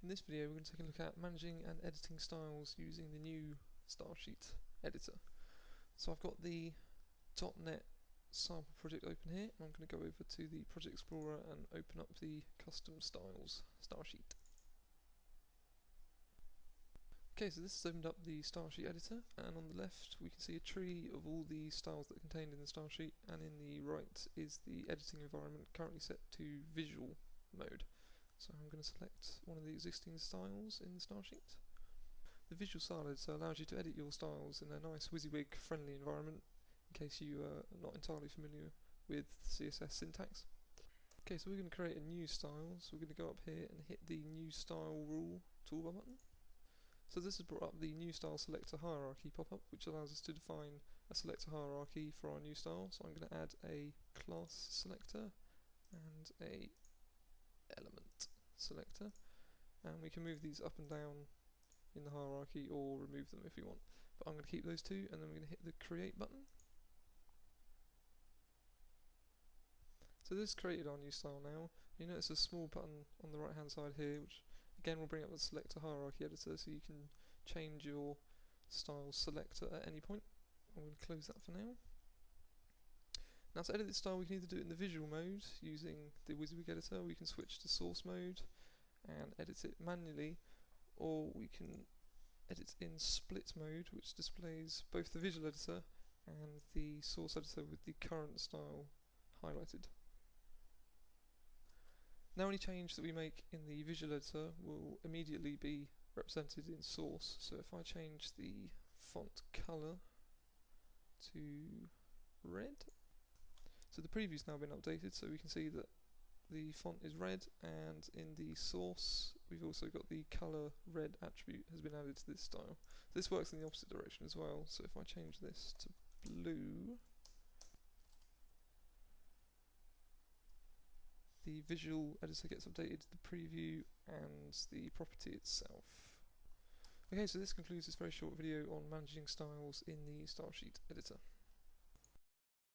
In this video we're going to take a look at managing and editing styles using the new style sheet editor. So I've got the .NET sample project open here, and I'm going to go over to the Project Explorer and open up the custom styles style sheet. Okay, so this has opened up the style sheet editor, and on the left we can see a tree of all the styles that are contained in the style sheet, and in the right is the editing environment currently set to visual mode. So I'm going to select one of the existing styles in the style sheet. The visual style editor allows you to edit your styles in a nice WYSIWYG friendly environment, in case you are not entirely familiar with CSS syntax. Okay, so we're going to create a new style, so we're going to go up here and hit the new style rule toolbar button. So this has brought up the new style selector hierarchy pop-up, which allows us to define a selector hierarchy for our new style. So I'm going to add a class selector and a element selector, and we can move these up and down in the hierarchy or remove them if we want, but I'm going to keep those two, and then we're going to hit the create button. So this created our new style now. You notice a small button on the right hand side here, which again will bring up the selector hierarchy editor, so you can change your style selector at any point. I'm going to close that for now. Now to edit this style we can either do it in the visual mode using the WYSIWYG editor, we can switch to source mode and edit it manually, or we can edit in split mode, which displays both the visual editor and the source editor with the current style highlighted. Now any change that we make in the visual editor will immediately be represented in source. So if I change the font colour to red, so the preview's now been updated, so we can see that the font is red, and in the source we've also got the colour red attribute has been added to this style. So this works in the opposite direction as well, so if I change this to blue, the visual editor gets updated to the preview and the property itself. Okay, so this concludes this very short video on managing styles in the style sheet editor.